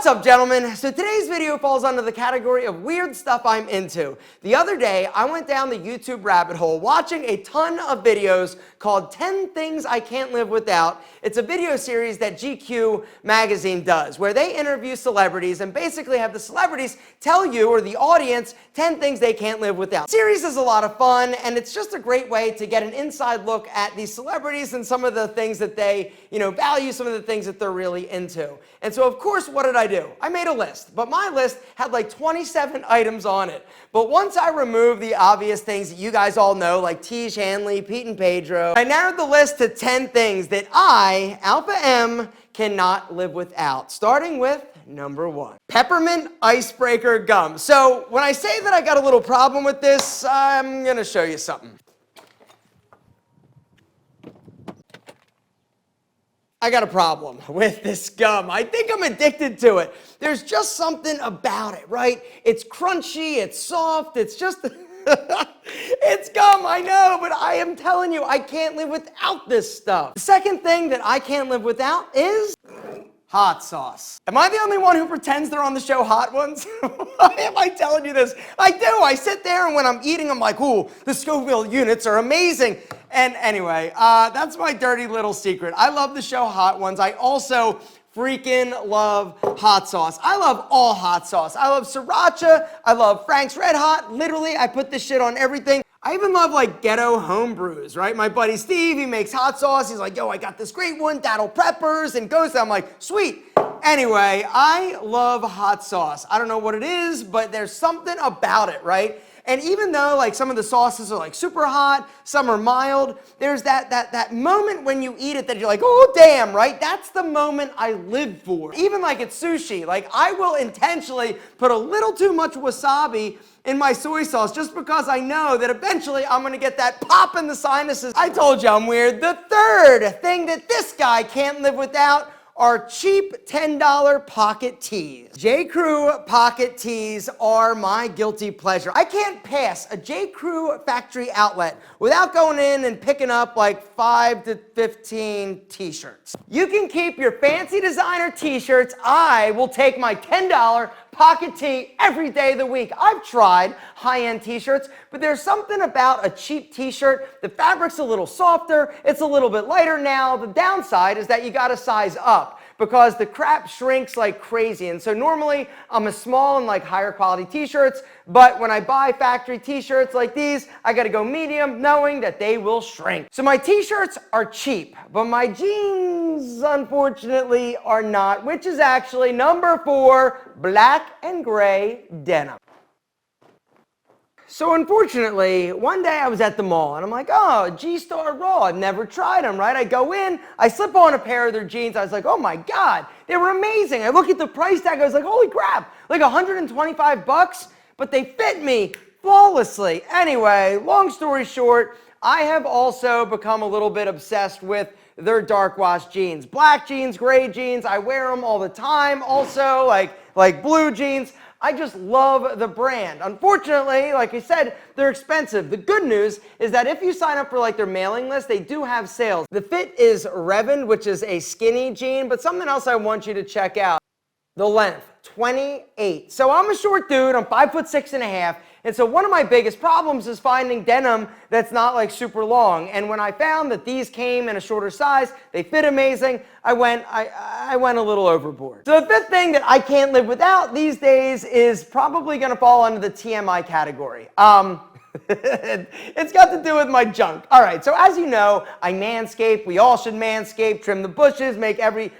up, gentlemen? So today's video falls under the category of weird stuff I'm into. The other day, I went down the YouTube rabbit hole watching a ton of videos called 10 Things I Can't Live Without. It's a video series that GQ magazine does, where they interview celebrities and basically have the celebrities tell you, or the audience, 10 things they can't live without. The series is a lot of fun, and it's just a great way to get an inside look at these celebrities and some of the things that they, value, some of the things that they're really into. And so, of course, what did I do? I made a list, but my list had like 27 items on it. But once I removed the obvious things that you guys all know, like Tiege Hanley, Pete and Pedro, I narrowed the list to 10 things that I, Alpha M, cannot live without. Starting with number 1. Peppermint icebreaker gum. So when I say that I got a little problem with this, I'm gonna show you something. I got a problem with this gum. I think I'm addicted to it. There's just something about it, right? It's crunchy, it's soft, it's just, it's gum, I know, but I am telling you, I can't live without this stuff. The second thing that I can't live without is hot sauce. Am I the only one who pretends they're on the show Hot Ones? Why am I telling you this? I do. I sit there and when I'm eating, I'm like, ooh, the Scoville units are amazing. And anyway, that's my dirty little secret. I love the show Hot Ones. I also freaking love hot sauce. I love all hot sauce. I love sriracha. I love Frank's Red Hot. Literally, I put this shit on everything. I even love like ghetto home brews, right? My buddy Steve, he makes hot sauce. He's like, yo, I got this great one, Daddle Peppers, and goes there. I'm like, sweet. Anyway, I love hot sauce. I don't know what it is, but there's something about it, right? And even though like some of the sauces are like super hot, some are mild, there's that moment when you eat it that you're like, oh damn, right? That's the moment I live for. Even like at sushi, like I will intentionally put a little too much wasabi in my soy sauce just because I know that eventually I'm gonna get that pop in the sinuses. I told you I'm weird. The third thing that this guy can't live without are cheap $10 pocket tees. J. Crew pocket tees are my guilty pleasure. I can't pass a J. Crew factory outlet without going in and picking up like 5 to 15 t-shirts. You can keep your fancy designer t-shirts. I will take my $10 pocket tee every day of the week. I've tried high-end t-shirts, but there's something about a cheap t-shirt. The fabric's a little softer, it's a little bit lighter now. The downside is that you gotta size up because the crap shrinks like crazy. And so normally I'm a small and like higher quality t-shirts, but when I buy factory t-shirts like these, I gotta go medium knowing that they will shrink. So my t-shirts are cheap, but my jeans unfortunately are not, which is actually number 4, black and gray denim. So unfortunately, one day I was at the mall and I'm like, oh, G-Star Raw, I've never tried them, right? I go in, I slip on a pair of their jeans, I was like, oh my God, they were amazing. I look at the price tag, I was like, holy crap, like 125 bucks, but they fit me flawlessly. Anyway, long story short, I have also become a little bit obsessed with their dark wash jeans. Black jeans, gray jeans, I wear them all the time. Also, like blue jeans. I just love the brand. Unfortunately, like I said, they're expensive. The good news is that if you sign up for like their mailing list, they do have sales. The fit is Revan, which is a skinny jean, but something else I want you to check out. The length, 28. So I'm a short dude, I'm 5'6½", and so one of my biggest problems is finding denim that's not like super long. And when I found that these came in a shorter size, they fit amazing, I went a little overboard. So the fifth thing that I can't live without these days is probably gonna fall under the TMI category. It's got to do with my junk. All right, so as you know, I manscape. We all should manscape, trim the bushes,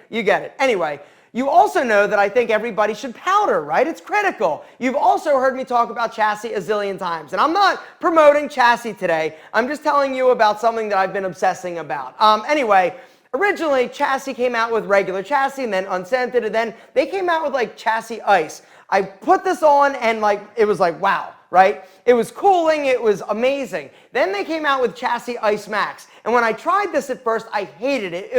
you get it. Anyway, you also know that I think everybody should powder, right? It's critical. You've also heard me talk about chassis a zillion times, and I'm not promoting chassis today. I'm just telling you about something that I've been obsessing about. Anyway, originally chassis came out with regular chassis and then unscented, and then they came out with like chassis ice. I put this on and like it was like wow, right? It was cooling, it was amazing. Then they came out with chassis ice max. And when I tried this at first, I hated it.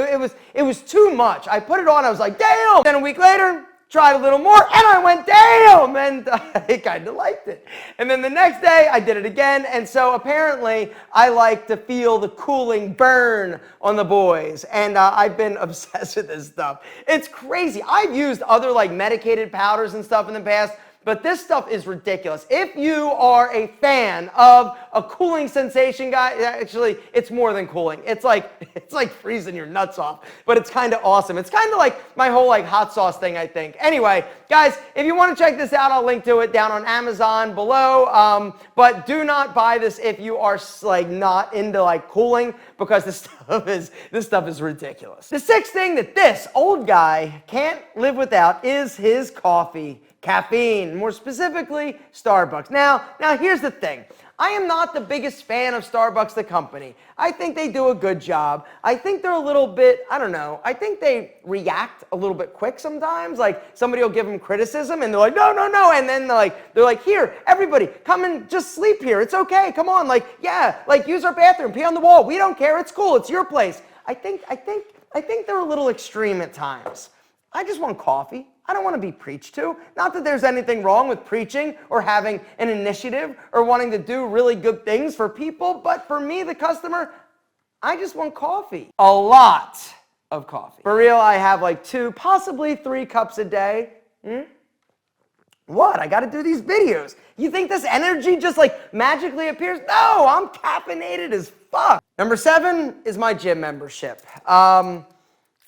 It was too much. I put it on, I was like, damn! Then a week later, tried a little more, and I went, damn, and I kind of liked it. And then the next day, I did it again, and so apparently, I like to feel the cooling burn on the boys, and I've been obsessed with this stuff. It's crazy. I've used other like medicated powders and stuff in the past, but this stuff is ridiculous. If you are a fan of a cooling sensation, guy, actually, it's more than cooling. It's like freezing your nuts off, but it's kind of awesome. It's kind of like my whole like hot sauce thing, I think. Anyway, guys, if you want to check this out, I'll link to it down on Amazon below. But do not buy this if you are like not into like cooling, because this stuff is ridiculous. The sixth thing that this old guy can't live without is his coffee. Caffeine, more specifically, Starbucks. Now here's the thing. I am not the biggest fan of Starbucks, the company. I think they do a good job. I think they're a little bit, I don't know, I think they react a little bit quick sometimes. Like, somebody will give them criticism, and they're like, no, and then they're like, here, everybody, come and just sleep here. It's okay, come on, like, yeah, like, use our bathroom, pee on the wall. We don't care, it's cool, it's your place. I think they're a little extreme at times. I just want coffee. I don't want to be preached to. Not that there's anything wrong with preaching or having an initiative or wanting to do really good things for people, but for me, the customer, I just want coffee. A lot of coffee. For real, I have like 2, possibly 3 cups a day. What? I got to do these videos. You think this energy just like magically appears? No, I'm caffeinated as fuck. Number 7 is my gym membership.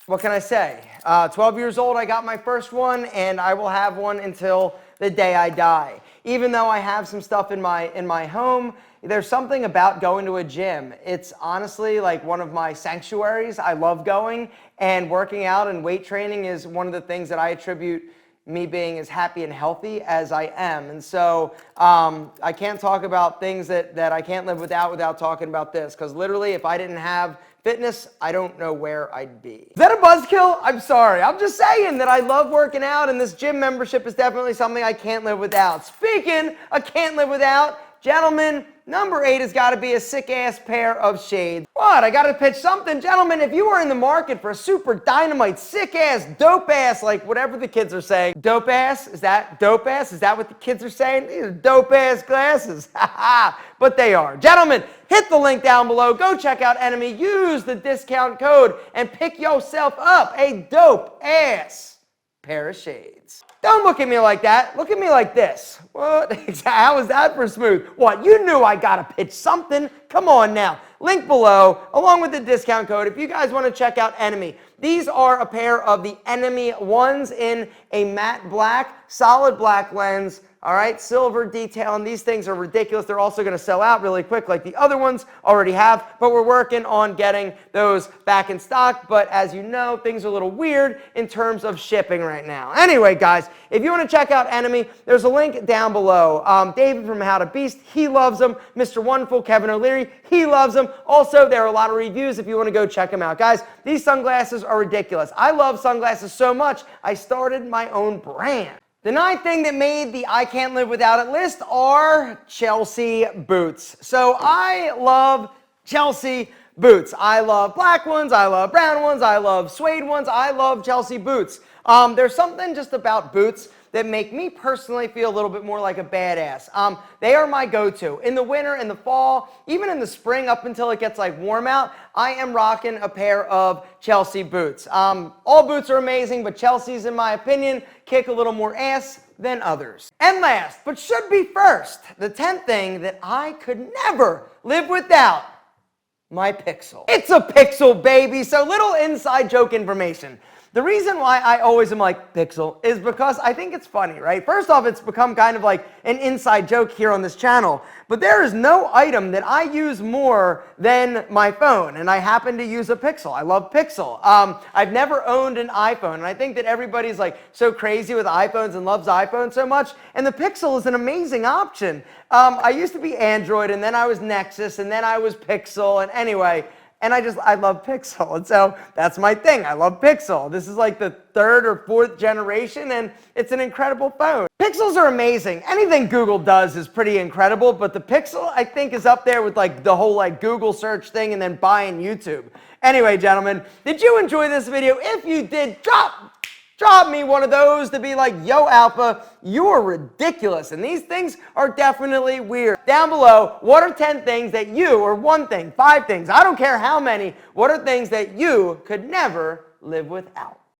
What can I say? 12 years old, I got my first one, and I will have one until the day I die. Even though I have some stuff in my home, there's something about going to a gym. It's honestly like one of my sanctuaries. I love going, and working out and weight training is one of the things that I attribute me being as happy and healthy as I am. And so I can't talk about things that I can't live without talking about this, because literally if I didn't have fitness, I don't know where I'd be. Is that a buzzkill? I'm sorry. I'm just saying that I love working out, and this gym membership is definitely something I can't live without. Speaking of can't live without, gentlemen, number 8 has got to be a sick-ass pair of shades. What? I got to pitch something? Gentlemen, if you are in the market for a super dynamite, sick-ass, dope-ass, like whatever the kids are saying. Dope-ass? Is that dope-ass? Is that what the kids are saying? These are dope-ass glasses. But they are. Gentlemen, hit the link down below. Go check out Enemy. Use the discount code and pick yourself up a dope-ass pair of shades. Don't look at me like that. Look at me like this. What? How was that for smooth? What? You knew I gotta pitch something. Come on now. Link below, along with the discount code, if you guys want to check out Enemy. These are a pair of the Enemy ones in a matte black, solid black lens. All right, silver detail, and these things are ridiculous. They're also going to sell out really quick like the other ones already have, but we're working on getting those back in stock. But as you know, things are a little weird in terms of shipping right now. Anyway, guys, if you want to check out Enemy, there's a link down below. David from How to Beast, he loves them. Mr. Wonderful, Kevin O'Leary, he loves them. Also, there are a lot of reviews if you want to go check them out. Guys, these sunglasses are ridiculous. I love sunglasses so much, I started my own brand. The 9th thing that made the I can't live without it list are Chelsea boots. So I love Chelsea boots. I love black ones, I love brown ones, I love suede ones, I love Chelsea boots. There's something just about boots that make me personally feel a little bit more like a badass. They are my go-to. In the winter, in the fall, even in the spring up until it gets like warm out, I am rocking a pair of Chelsea boots. All boots are amazing, but Chelsea's, in my opinion, kick a little more ass than others. And last, but should be first, the 10th thing that I could never live without, my Pixel. It's a Pixel, baby. So little inside joke information. The reason why I always am like Pixel is because I think it's funny, right? First off, it's become kind of like an inside joke here on this channel, but there is no item that I use more than my phone, and I happen to use a Pixel. I love Pixel. I've never owned an iPhone, and I think that everybody's like so crazy with iPhones and loves iPhones so much, and the Pixel is an amazing option. I used to be Android, and then I was Nexus, and then I was Pixel, and anyway, and I love Pixel, and so that's my thing. I love Pixel. This is like the 3rd or 4th generation, and it's an incredible phone. Pixels are amazing. Anything Google does is pretty incredible, but the Pixel, I think, is up there with like the whole like Google search thing and then buying YouTube. Anyway, gentlemen, did you enjoy this video? If you did, drop Drop me one of those to be like, yo, Alpha, you're ridiculous. And these things are definitely weird. Down below, what are 10 things that you, or one thing, 5 things, I don't care how many, what are things that you could never live without?